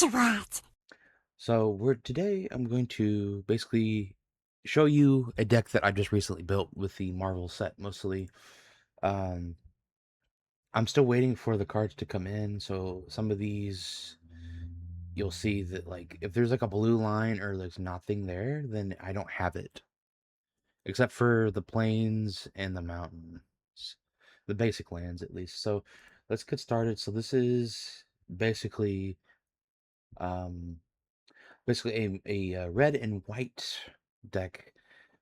what? So today I'm going to basically show you a deck that I just recently built with the Marvel set mostly. Um, I'm still waiting for the cards to come in, so some of these you'll see that like if there's like a blue line or there's nothing there, then I don't have it. Except for the plains and the mountains. The basic lands at least. So let's get started. So this is basically um a red and white deck,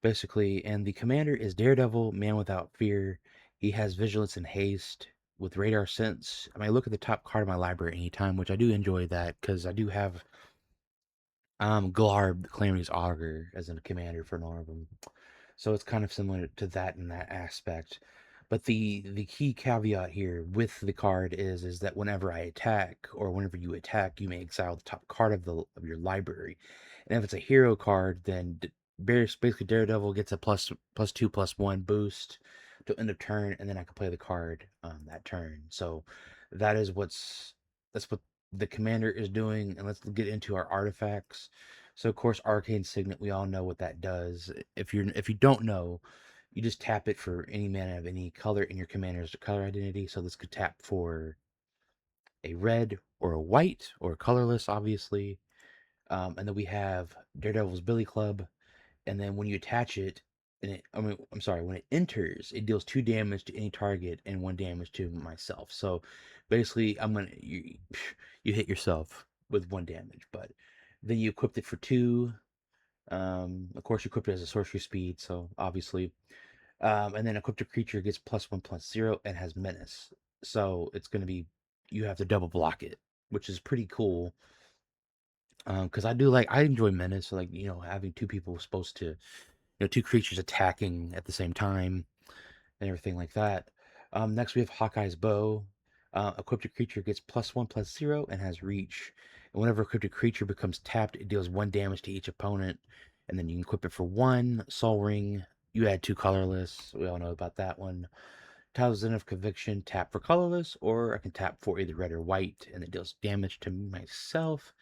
basically. And the commander is Daredevil, Man Without Fear. He has Vigilance and Haste with Radar Sense. I mean, look at the top card of my library anytime, which I do enjoy that because I do have Glarb, the Calamity's Augur, as a commander for Northern. So it's kind of similar to that in that aspect. But the key caveat here with the card is that whenever I attack or whenever you attack, you may exile the top card of your library. And if it's a hero card, then basically Daredevil gets a plus two plus one boost to end of turn, and then I can play the card that turn. So that is that's what the commander is doing. And let's get into our artifacts. So of course, Arcane Signet, we all know what that does. If you don't know, you just tap it for any mana of any color in your commander's color identity. So this could tap for a red or a white or colorless, obviously. And then we have Daredevil's Billy Club. And then when you attach it, I'm sorry, when it enters, it deals 2 damage to any target and 1 damage to myself. So basically, you hit yourself with 1 damage, but then you equipped it for 2. Of course, you equipped it as a sorcery speed, so obviously. And then equipped a creature gets +1/+0 and has menace. So it's going to be, you have to double block it, which is pretty cool. Because I enjoy menace, so like, having two people supposed to, two creatures attacking at the same time and everything like that. Next, we have Hawkeye's Bow. Equipped a creature gets +1/+0 and has reach. And whenever equipped a creature becomes tapped, it deals 1 damage to each opponent. And then you can equip it for 1. Soul Ring. You add 2 colorless. We all know about that one. Talisman of Conviction. Tap for colorless, or I can tap for either red or white, and it deals damage to myself.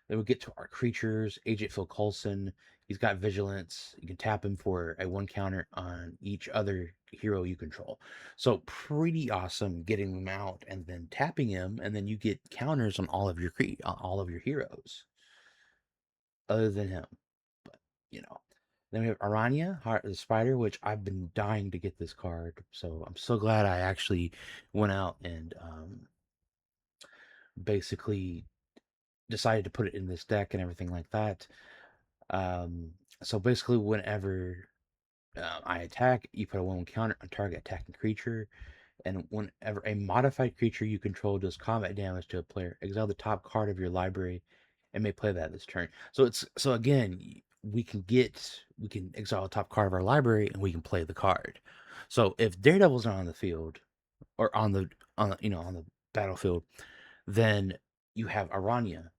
Then we get to our creatures. Agent Phil Coulson. He's got vigilance. You can tap him for a 1 counter on each other hero you control. So pretty awesome getting them out and then tapping him, and then you get counters on on all of your heroes, other than him. But you know. Then we have Aranya, Heart of the Spider, which I've been dying to get this card. So I'm so glad I actually went out and basically decided to put it in this deck and everything like that. Um, so basically, whenever I attack, you put a 1 counter on target attacking creature, and whenever a modified creature you control does combat damage to a player, exile the top card of your library, and may play that this turn. So again, we can exile the top card of our library, and we can play the card. So if Daredevil's not on the field or on the battlefield, then you have Aranya.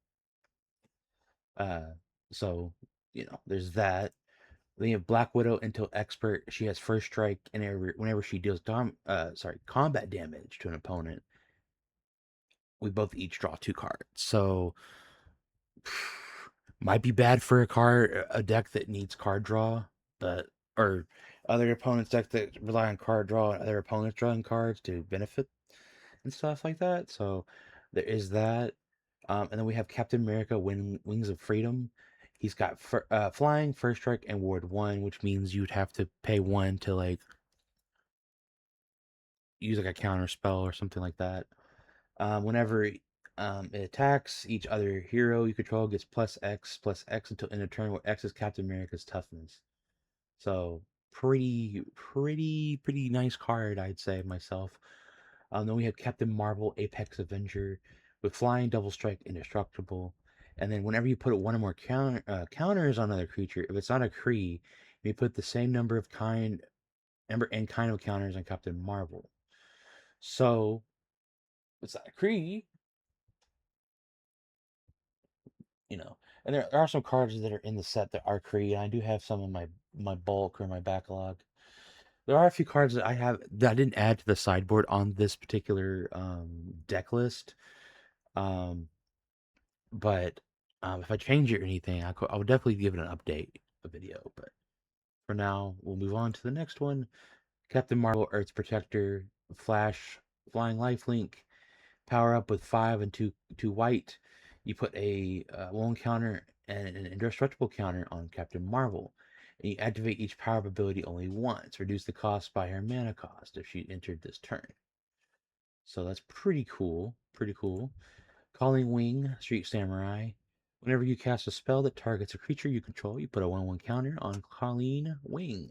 Uh, so there's that. Then you have Black Widow until expert. She has first strike, and whenever she deals combat damage to an opponent, we both each draw 2 cards. So might be bad for a deck that needs card draw, but or other opponents' deck that rely on card draw and other opponents drawing cards to benefit and stuff like that. So there is that. And then we have Captain America, Wings of Freedom. He's got flying, first strike, and ward 1, which means you'd have to pay 1 to like use like a counter spell or something like that. Whenever it attacks, each other hero you control gets plus X until end of turn, where X is Captain America's toughness. So pretty nice card, I'd say myself. Then we have Captain Marvel, Apex Avenger, with flying, double strike, indestructible. And then whenever you put one or more counters on another creature, if it's not a Kree, you put the same number and kind of counters on Captain Marvel. So it's not a Kree, you know. And there are some cards that are in the set that are Kree, and I do have some in my bulk or my backlog. There are a few cards that I have that I didn't add to the sideboard on this particular deck list. Um, But if I change it or anything, I would definitely give it an update, a video. But for now, we'll move on to the next one. Captain Marvel, Earth's Protector, Flash, Flying Lifelink, power up with 5 and 2 white. You put a one counter and an indestructible counter on Captain Marvel. And you activate each power up ability only once. Reduce the cost by her mana cost if she entered this turn. So that's pretty cool. Pretty cool. Calling Wing, Street Samurai. Whenever you cast a spell that targets a creature you control, you put a 1/1 counter on Calling Wing,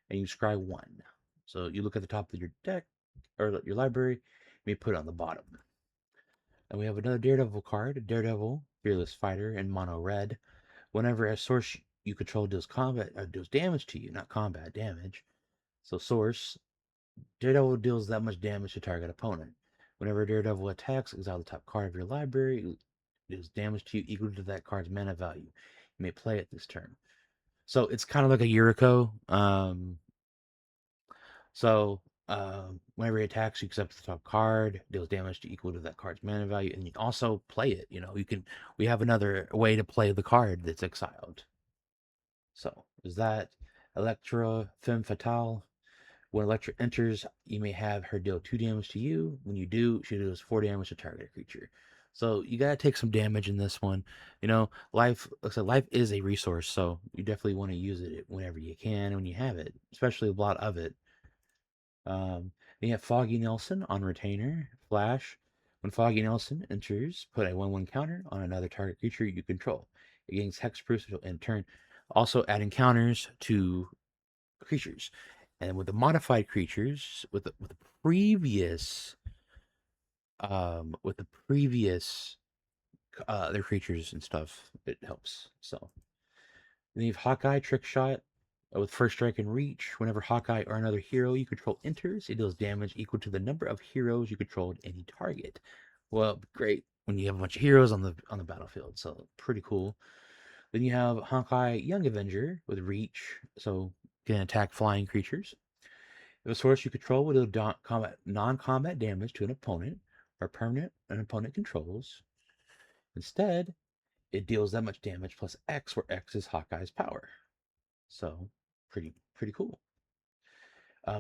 and you scry 1. So you look at the top of your deck, or your library, and you put it on the bottom. And we have another Daredevil card, Daredevil, Fearless Fighter, in mono red. Whenever a source you control deals damage to you, not combat damage. So source, Daredevil deals that much damage to target opponent. Whenever Daredevil attacks, exile the top card of your library. It deals damage to you equal to that card's mana value. You may play it this turn. So it's kind of like a Yuriko. Whenever he attacks, you accept the top card, deals damage to equal to that card's mana value, and you also play it. We have another way to play the card that's exiled. So is that Electra Femme Fatale? When Electra enters, you may have her deal 2 damage to you. When you do, she deals 4 damage to target creature. So you gotta take some damage in this one. Life looks like life is a resource, so you definitely want to use it whenever you can, when you have it, especially a lot of it. Then you have Foggy Nelson on retainer. Flash. When Foggy Nelson enters, put a 1/1 counter on another target creature you control. It gains hexproof until end turn. Also adding counters to creatures. And with the modified creatures, with the previous their creatures and stuff, it helps. So then you have Hawkeye Trick Shot with First Strike and Reach. Whenever Hawkeye or another hero you control enters, it deals damage equal to the number of heroes you control at any target. Well, great when you have a bunch of heroes on the battlefield. So pretty cool. Then you have Hawkeye Young Avenger with Reach, so can attack flying creatures. If a source you control will deal non-combat damage to an opponent or permanent an opponent controls, instead it deals that much damage plus X, where X is Hawkeye's power. So pretty cool.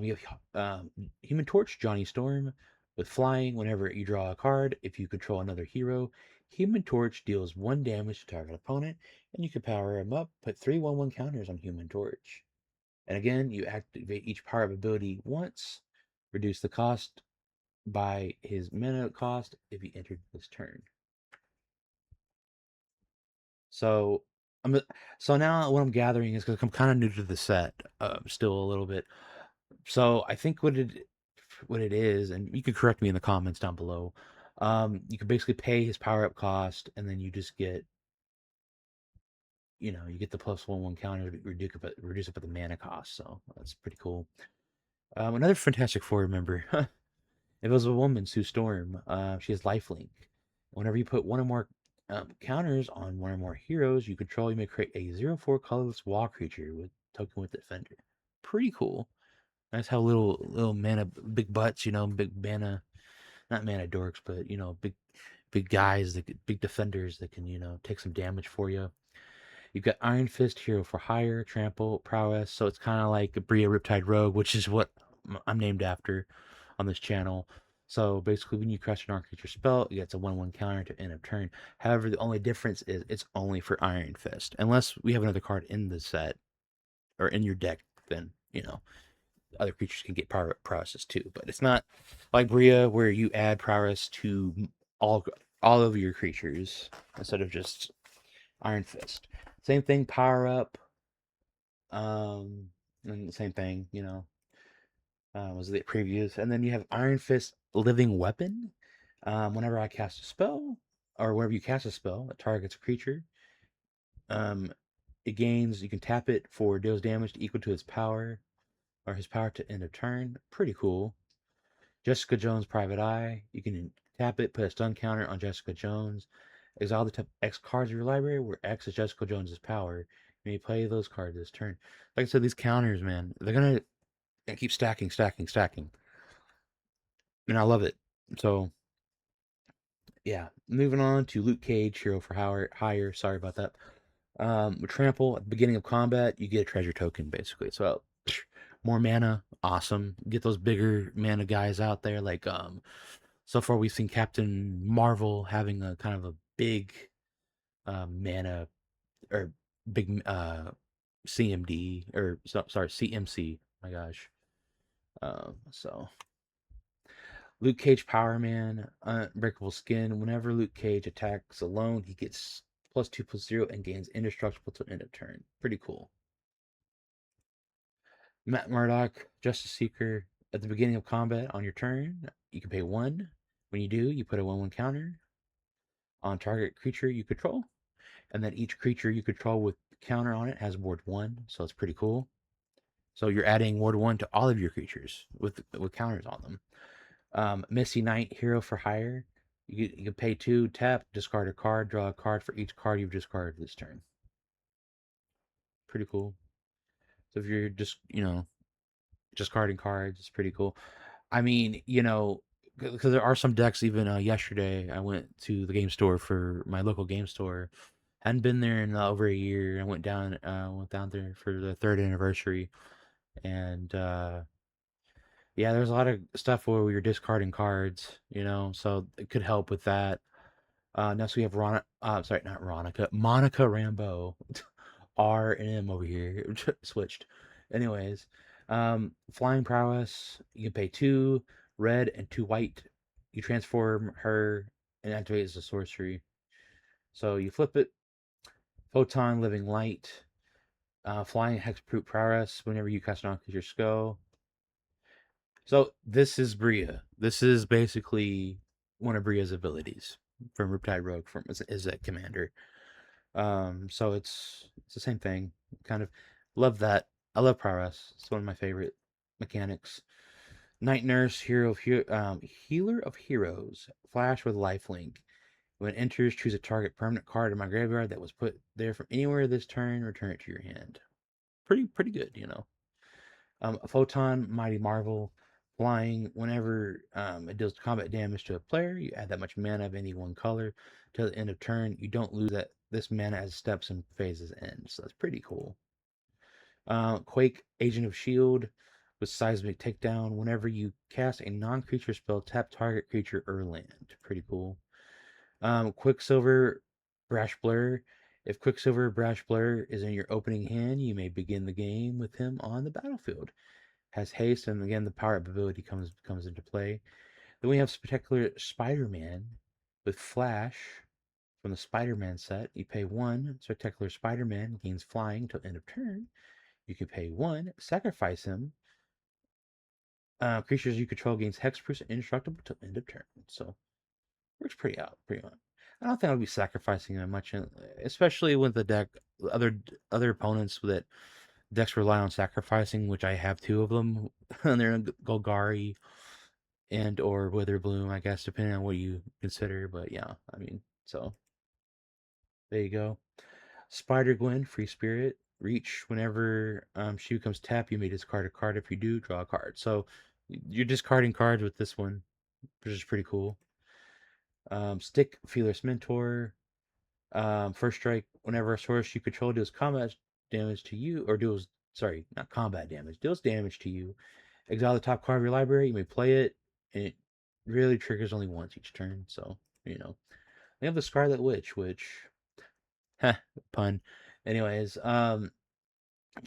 You have Human Torch, Johnny Storm, with flying. Whenever you draw a card, if you control another hero, Human Torch deals 1 damage to target opponent, and you can power him up. Put 3/1/1 counters on Human Torch. And again, you activate each power up ability once. Reduce the cost by his mana cost if he entered this turn. So I'm so now what I'm gathering is because I'm kind of new to the set, still a little bit. So I think what it is, and you can correct me in the comments down below. You can basically pay his power up cost, and then you just get, you get the +1/1 counter to reduce it by the mana cost. So that's pretty cool. Another Fantastic Four member. If it was a woman, Sue Storm, she has lifelink. Whenever you put one or more counters on one or more heroes you control, you may create a 0/4 colorless wall creature with token with Defender. Pretty cool. Nice how little mana, big butts, big mana, not mana dorks, but big guys big defenders that can take some damage for you. You've got Iron Fist, Hero for Hire, Trample, Prowess. So it's kind of like a Bria Riptide Rogue, which is what I'm named after on this channel. So basically, when you cast an creature spell, it gets a 1/1 counter to end of turn. However, the only difference is it's only for Iron Fist. Unless we have another card in the set or in your deck, then, other creatures can get prowesses too. But it's not like Bria where you add prowess to all all of your creatures instead of just Iron Fist. Same thing, power up. And the same thing, was the previews. And then you have Iron Fist Living Weapon. Whenever I cast a spell, or whenever you cast a spell that targets a creature, um, you can tap it for deals damage equal to its power, or his power to end of turn. Pretty cool. Jessica Jones Private Eye. You can tap it, put a stun counter on Jessica Jones. Exile the top X cards of your library, where X is Jessica Jones's power. You may play those cards this turn. Like I said, these counters, man, they're gonna keep stacking, and I love it. So Yeah, moving on to Luke Cage, hero for hire. Sorry about that. With trample at the beginning of combat, you get a treasure token basically. So more mana, awesome. Get those bigger mana guys out there. Like so far we've seen Captain Marvel having a kind of a big mana or big CMD or sorry CMC. My gosh. So Luke Cage Power Man, Unbreakable Skin. Whenever Luke Cage attacks alone, he gets +2/+0 and gains indestructible till end of turn. Pretty cool. Matt Murdock, Justice Seeker. At the beginning of combat on your turn, you can pay 1. When you do, you put a 1/1 counter on target creature you control, and then each creature you control with counter on it has ward 1, so it's pretty cool. So you're adding ward 1 to all of your creatures with counters on them. Misty Knight, hero for hire. You can pay 2, tap, discard a card, draw a card for each card you've discarded this turn. Pretty cool. So if you're just, discarding cards, it's pretty cool. I mean, because there are some decks. Even yesterday, I went to the game store for my local game store. Hadn't been there in over a year. I went down there for the 3rd anniversary, and yeah, there's a lot of stuff where we were discarding cards. So it could help with that. Next we have sorry, not Ronica, Monica Rambeau. R and M over here. Switched. Anyways, flying prowess. You can pay 2 red and 2 white. You transform her and activate as a sorcery. So you flip it. Photon, living light. Flying hexproof prowess. Whenever you cast an your skull. So this is Bria. This is basically one of Bria's abilities from Riptide Rogue from is that commander. So it's the same thing. Kind of love that. I love prowess. It's one of my favorite mechanics. Night Nurse, healer of heroes. Flash with lifelink. When it enters, choose a target permanent card in my graveyard that was put there from anywhere this turn. Return it to your hand. Pretty good. A Photon, Mighty Marvel, flying. Whenever it deals combat damage to a player, you add that much mana of any one color till the end of turn. You don't lose this mana as steps and phases end. So that's pretty cool. Quake, Agent of Shield, with Seismic Takedown. Whenever you cast a non-creature spell, tap target creature or land. Pretty cool. Quicksilver, Brash Blur. If Quicksilver Brash Blur is in your opening hand, you may begin the game with him on the battlefield. Has haste, and again the power up ability comes into play. Then we have Spectacular Spider-Man with Flash from the Spider-Man set. You pay 1, Spectacular Spider-Man gains flying till end of turn. You can pay 1, sacrifice him. Creatures you control gains hexproof and indestructible till end of turn. So works pretty well. I don't think I'll be sacrificing him much, especially with the deck. Other opponents that decks rely on sacrificing, which I have 2 of them, and they're Golgari and or Witherbloom, I guess, depending on what you consider. But yeah, I mean, so there you go. Spider Gwen, Free Spirit, reach. Whenever she becomes tapped, you may discard a card. If you do, draw a card. So you're discarding cards with this one, which is pretty cool. Stick, Fearless Mentor. First strike, whenever a source you control deals combat damage to you, or deals, sorry, not combat damage, deals damage to you, exile the top card of your library, you may play it, and it really triggers only once each turn. So, we have the Scarlet Witch, which, pun. Anyways,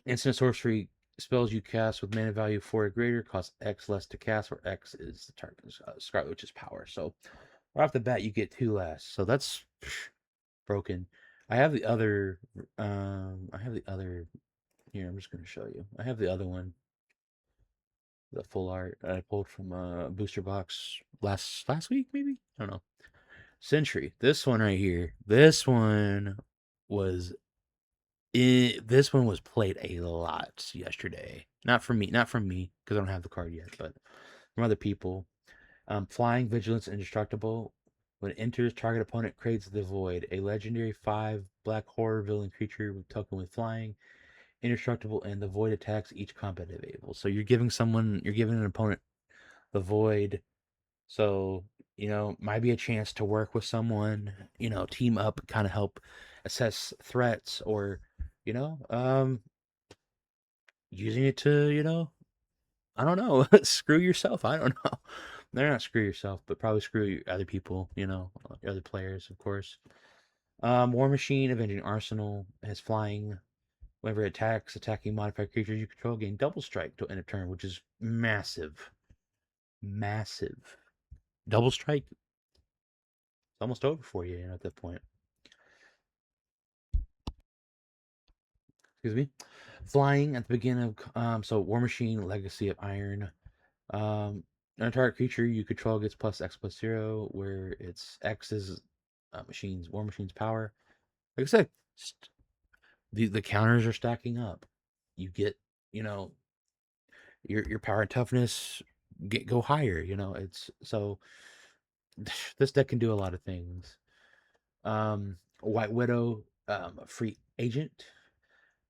instant sorcery spells you cast with mana value 4 or greater cost X less to cast, where X is the target Scarlet Witch's power. So, right off the bat, you get 2 less. So that's broken. I have the other. Here, I'm just going to show you. I have the other one, the full art I pulled from a booster box last week, maybe. I don't know. Sentry. This one right here. Was this one was played a lot yesterday. Not from me, because I don't have the card yet, but from other people. Flying, Vigilance, Indestructible. When it enters, target opponent creates the Void, a legendary 5 black horror villain creature with token with flying, indestructible, and the Void attacks each combat available. So you're giving an opponent the Void. So might be a chance to work with someone, team up, kind of help assess threats, or, you know, um, using it to, I don't know, screw yourself. I don't know. They're not screw yourself, but probably screw other people, other players, of course. War Machine, Avenging Arsenal, has flying. Whenever it attacks, attacking modified creatures you control gain double strike to end of turn, which is massive. Massive. Double strike, it's almost over for you, at that point. Excuse me. Flying at the beginning of so War Machine, Legacy of Iron. Um, an target creature you control gets plus X plus 0, where its X is War Machine's power. Like I said, the counters are stacking up. You get, you know, your power and toughness go higher. It's so this deck can do a lot of things. White Widow, free agent.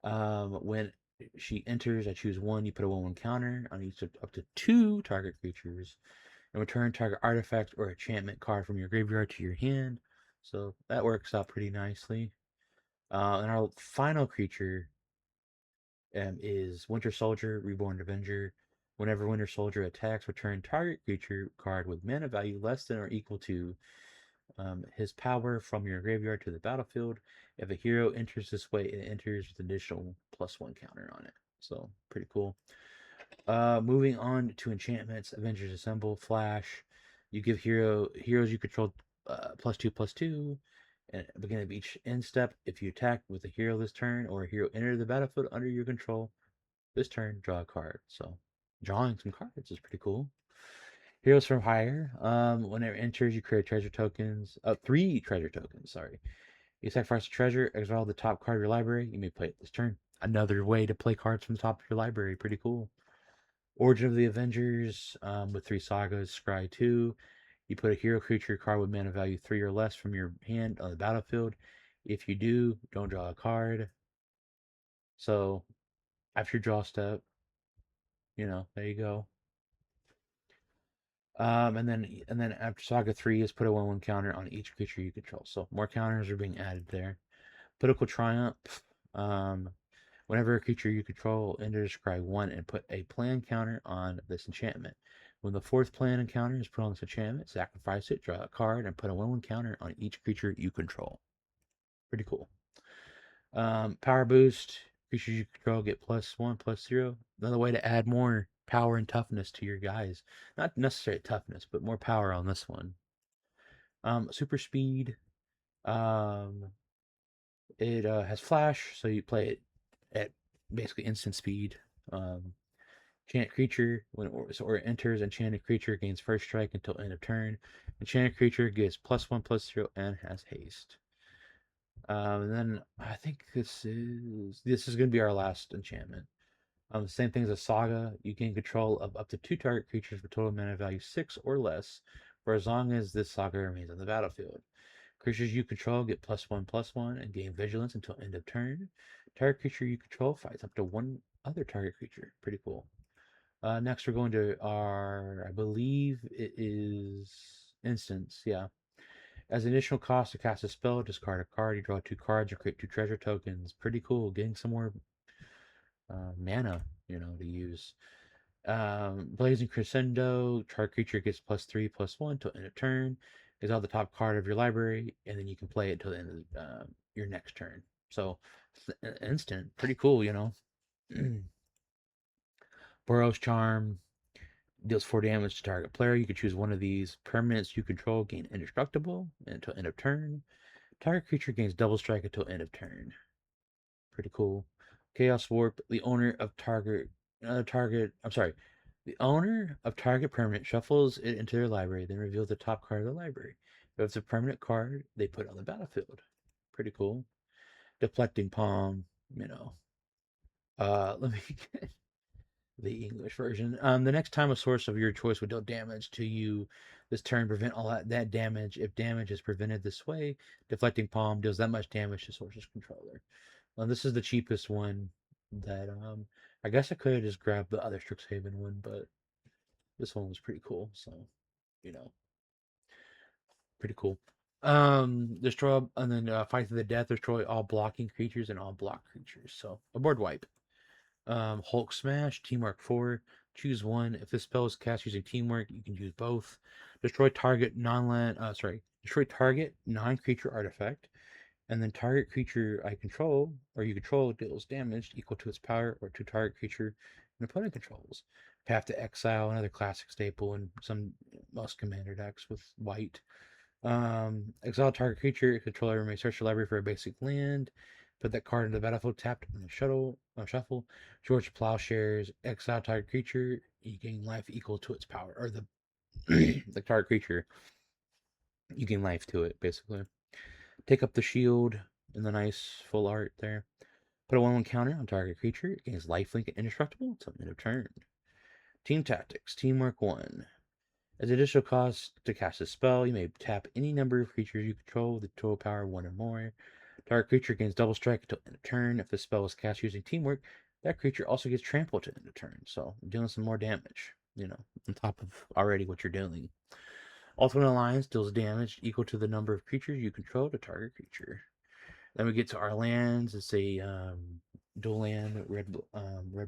When she enters, I choose one. You put a 1/1 counter on each of up to 2 target creatures, and return target artifact or enchantment card from your graveyard to your hand. So that works out pretty nicely. And our final creature is Winter Soldier, Reborn Avenger. Whenever Winter Soldier attacks, return target creature card with mana value less than or equal to his power from your graveyard to the battlefield. If a hero enters this way, it enters with additional +1 counter on it. So pretty cool. Moving on to enchantments, Avengers Assemble, Flash. You give heroes you control +2/+2. And at the beginning of each end step, if you attack with a hero this turn or a hero enter the battlefield under your control this turn, draw a card. So drawing some cards is pretty cool. Heroes from Higher. Whenever it enters, you create treasure tokens. 3 treasure tokens. Sorry. You sacrifice a treasure, exile the top card of your library. You may play it this turn. Another way to play cards from the top of your library. Pretty cool. Origin of the Avengers with 3 sagas. Scry 2. You put a hero creature card with mana value 3 or less from your hand on the battlefield. If you do, don't draw a card. So after your draw step, there you go. And then after Saga 3 is put a 1/1 counter on each creature you control. So more counters are being added there. Political Triumph. Um, Whenever a creature you control enters scry 1 and put a plan counter on this enchantment. When the 4th plan encounter is put on this enchantment, sacrifice it, draw a card, and put a 1/1 counter on each creature you control. Pretty cool. Power Boost. Creatures you control get +1/+0. Another way to add more power and toughness to your guys. Not necessarily toughness, but more power on this one. Super Speed. Um, it has Flash, so you play it at basically instant speed. Enchant creature or it enters enchanted creature gains first strike until end of turn. Enchanted creature gets +1/+0 and has haste. And then I think this is going to be our last enchantment. The same thing as a saga. You gain control of up to 2 target creatures with total mana value 6 or less for as long as this saga remains on the battlefield. Creatures you control get +1/+1 and gain vigilance until end of turn. Target creature you control fights up to 1 other target creature. Pretty cool. Next, we're going to I believe it is instance. Yeah. As an additional cost to cast a spell, discard a card. You draw 2 cards or create 2 treasure tokens. Pretty cool. Getting some more mana, to use. Blazing Crescendo. Target creature gets +3/+1 till end of turn. Is on the top card of your library, and then you can play it till the end of your next turn. So, instant. Pretty cool, Boros Charm. Deals 4 damage to target player. You can choose one of these. Permanents you control gain indestructible until end of turn. Target creature gains double strike until end of turn. Pretty cool. Chaos Warp. The owner of target permanent shuffles it into their library, then reveals the top card of the library. If it's a permanent card, they put it on the battlefield. Pretty cool. Deflecting Palm. Let me get the English version. The next time a source of your choice would deal damage to you this turn, prevent all that damage. If damage is prevented this way, Deflecting Palm deals that much damage to source's controller. This is the cheapest one that I guess I could have just grabbed the other Strixhaven one, but this one was pretty cool, so you know. Pretty cool. Destroy and then fight to the death. Destroy all blocking creatures and all block creatures. So a board wipe. Hulk Smash, Teamwork 4. Choose one. If this spell is cast using Teamwork, you can use both. Destroy target Destroy target non-creature artifact, and then target creature I control or you control deals damage equal to its power or to target creature an opponent controls. Path to Exile, another classic staple in some most commander decks with white. Exile target creature. Controller may search your library for a basic land. Put that card into the battlefield tapped on the shuffle. George Plowshares. Exile target creature. You gain life equal to its power. Or the the target creature. You gain life to it, basically. Take up the shield in the nice full art there. Put a 1/1 counter on target creature. It gains lifelink and indestructible until end of turn. Team Tactics. Teamwork 1. As additional cost to cast a spell, you may tap any number of creatures you control with a total power of 1 or more. Target creature gains double strike until end of turn. If the spell is cast using teamwork, that creature also gets trampled to end of turn. So dealing some more damage, on top of already what you're doing. Ultimate Alliance deals damage equal to the number of creatures you control to target creature. Then we get to our lands. It's a dual land, red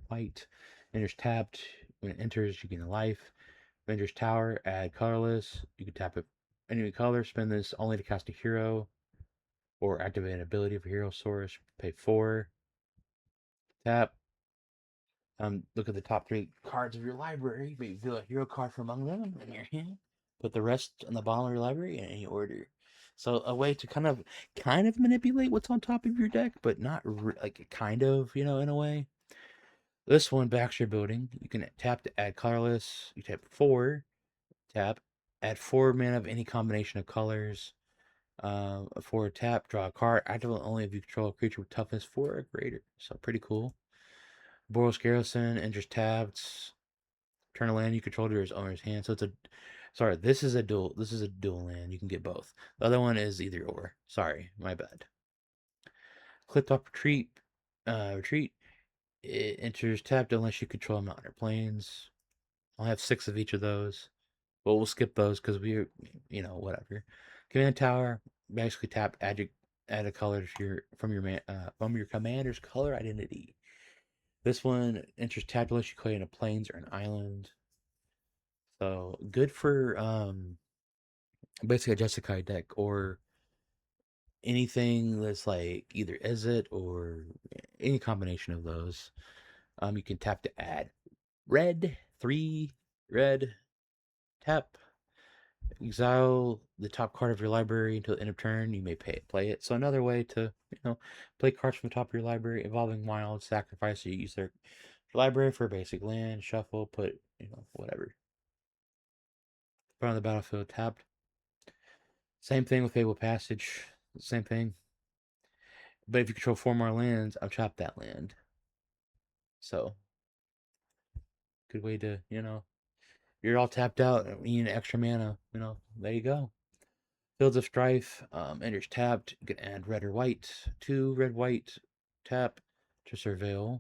white. Enters tapped. When it enters, you gain a life. Avengers Tower, add colorless. You can tap it any color. Spend this only to cast a hero or activate an ability for hero source. Pay 4. Tap. Look at the top 3 cards of your library. Maybe reveal a hero card from among them in your hand. Put the rest on the bottom of your library in any order. So a way to kind of manipulate what's on top of your deck, but not like kind of, in a way. This one, Baxter Building. You can tap to add colorless. You tap 4. Tap. Add 4 mana of any combination of colors. For a tap, draw a card. Activate only if you control a creature with toughness 4 or greater. So pretty cool. Boros Garrison enters tapped. Turn a land you control to your owner's hand. So this is a dual. This is a dual land. You can get both. The other one is either or. Sorry, my bad. Cliff-top retreat. Retreat. It enters tapped unless you control mountain or plains. I'll have 6 of each of those. But we'll skip those because whatever. Command tower, basically tap, add a color to from your commander's color identity. This one enters tapped unless you play in a plains or an island. So good for basically a Jeskai deck or anything that's like either Izzet or any combination of those. You can tap to add red, 3 red, tap. Exile the top card of your library until the end of turn. You may play it. So another way to play cards from the top of your library involving wild sacrifice. So you use their library for a basic land, shuffle, put whatever. Put on the battlefield tapped. Same thing with Fable Passage. Same thing. But if you control 4 more lands, I'll chop that land. So good way to you're all tapped out. You need extra mana. There you go. Fields of Strife, enters tapped. You can add red or white. 2 red, white, tap to surveil.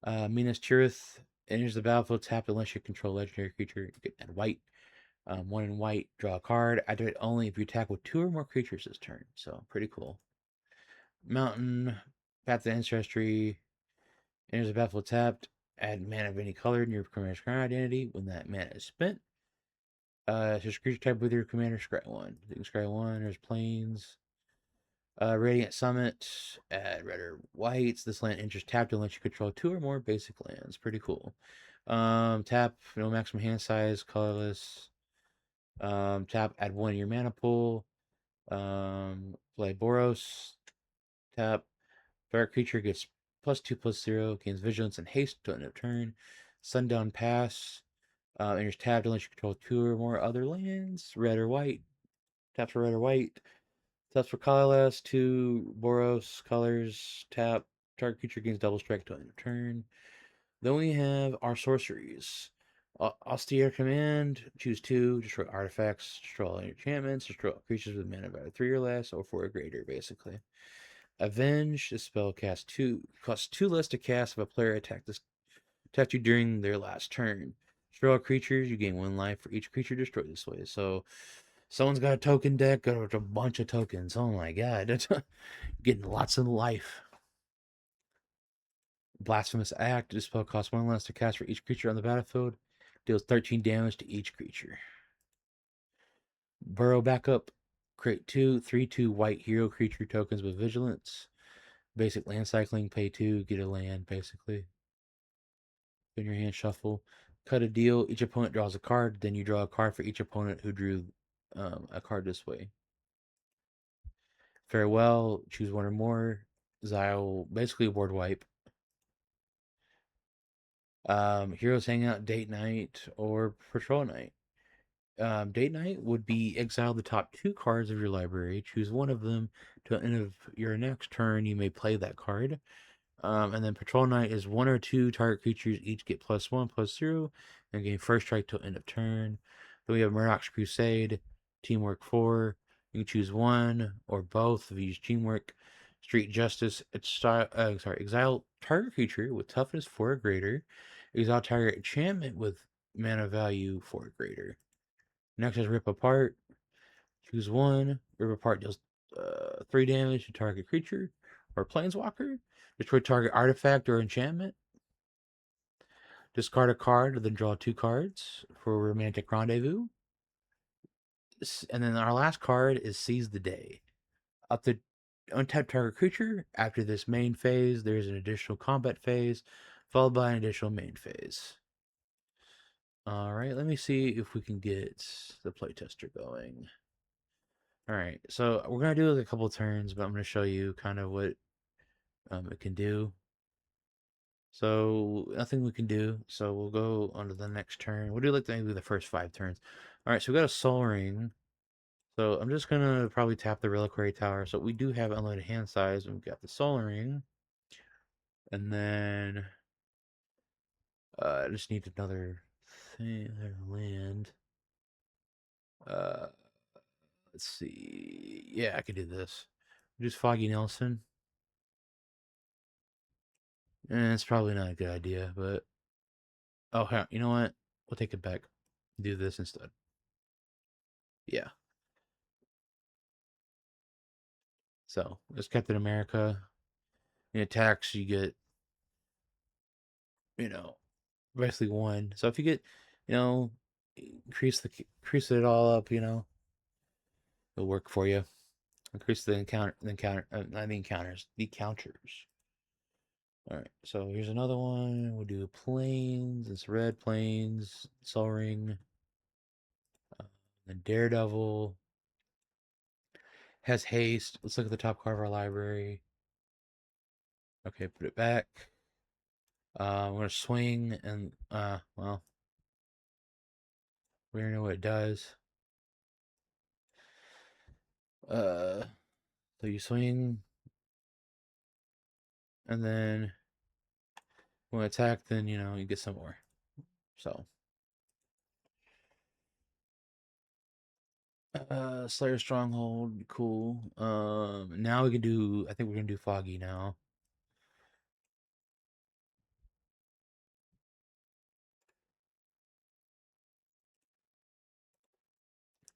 Minas Tirith enters the battlefield tapped unless you control legendary creature. You can add white. 1 in white, draw a card. Activate only if you attack with 2 or more creatures this turn. So pretty cool. Mountain, Path to Ancestry, enters the battlefield tapped. Add mana of any color in your commander's card identity. When that mana is spent, just creature type with your commander, scry 1. You can scry 1, there's plains. Radiant Summit, add red or whites. This land enters tapped unless you control 2 or more basic lands. Pretty cool. Tap, no maximum hand size, colorless. Tap, add 1 in your mana pool. Play Boros. Tap, dark creature gets +2/+0, gains vigilance and haste to end of turn. Sundown Pass. Enters tapped unless you control 2 or more other lands. Red or white. Tap for red or white. Taps for colorless. 2 Boros colors. Tap. Target creature gains double strike to end of turn. Then we have our sorceries. Austere Command. Choose 2. Destroy artifacts. Destroy all enchantments. Destroy all creatures with mana value 3 or less, or 4 or greater, basically. Avenge. This spell costs 2 less to cast if a player attacked you during their last turn. Destroy all creatures. You gain 1 life for each creature destroyed this way. So Someone's got a token deck, got a bunch of tokens. Oh my god. Getting lots of life. Blasphemous Act. This spell costs 1 less to cast for each creature on the battlefield. Deals 13 damage to each creature. Burrow Backup. Create 3/2 white hero creature tokens with vigilance. Basic land cycling. Pay 2, get a land, basically. In your hand, shuffle. Cut a deal. Each opponent draws a card. Then you draw a card for each opponent who drew a card this way. Farewell. Choose one or more. Xyle. Basically a board wipe. Heroes Hangout, Date Night, or Patrol Night. Date Night would be exile the top 2 cards of your library. Choose one of them. To the end of your next turn, you may play that card. And then Patrol Night is 1 or 2 target creatures each get +1/+0 and gain first strike till end of turn. Then we have Murdoch's Crusade, Teamwork 4. You can choose one or both of these teamwork. Street Justice, exile target creature with toughness 4 or greater. Exile target enchantment with mana value 4 or greater. Next is Rip Apart. Choose one. Rip Apart deals 3 damage to target creature or planeswalker. Destroy target artifact or enchantment. Discard a card, then draw 2 cards for Romantic Rendezvous. And then our last card is Seize the Day. Up to untap target creature. After this main phase, there's an additional combat phase, followed by an additional main phase. Alright, let me see if we can get the playtester going. Alright, so we're going to do like a couple turns, but I'm going to show you kind of what it can do. So nothing we can do. So we'll go on to the next turn. We'll do like maybe the first 5 turns. Alright, so we got a Soul Ring. So I'm just going to probably tap the Reliquary Tower. So we do have unlimited hand size. We've got the Soul Ring. And then I just need another thing, another land. Let's see. Yeah, I could do this. Just Foggy Nelson. And it's probably not a good idea, but oh, you know what? We'll take it back. Do this instead. Yeah. So it's Captain America. In attacks, you get, you know, basically 1. So if you get, you know, increase it all up, you know, it'll work for you. Increase the encounters. All right, so here's another one. We'll do planes. It's red planes. Soul Ring. The Daredevil has haste. Let's look at the top card of our library. Okay, put it back. I'm gonna swing and well, we already know what it does. So you swing, and then when attack, then you know you get some more. So, Slayer Stronghold, cool. Now we can do. I think we're gonna do Foggy now.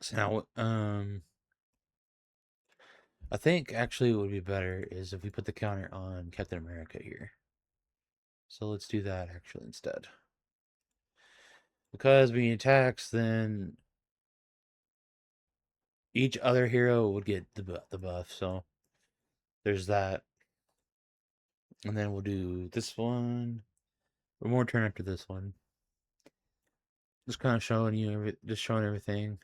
So now, I think actually what would be better is if we put the counter on Captain America here. So let's do that actually instead. Because being attacks, then each other hero would get the buff. So there's that. And then we'll do this one. One more turn after this one. Just kind of showing you, just showing everything.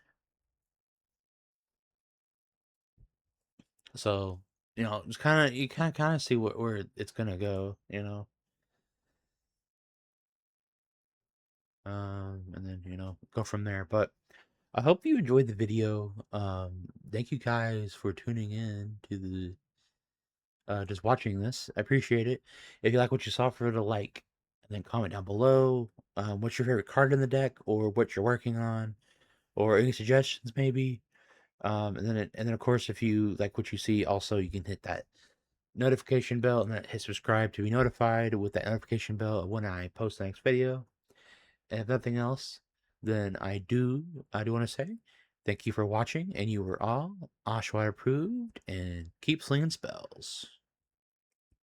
So, you know, just you kind of see where it's gonna go, you know. And then you know go from there. But I hope you enjoyed the video. Thank you guys for tuning in to the just watching this. I appreciate it. If you like what you saw, for a like, and then comment down below. What's your favorite card in the deck, or what you're working on, or any suggestions maybe. And then of course, if you like what you see, also you can hit that notification bell and hit subscribe to be notified with that notification bell when I post the next video. And if nothing else, then I do want to say Thank you for watching, and you were all Oshawott approved, and keep slinging spells.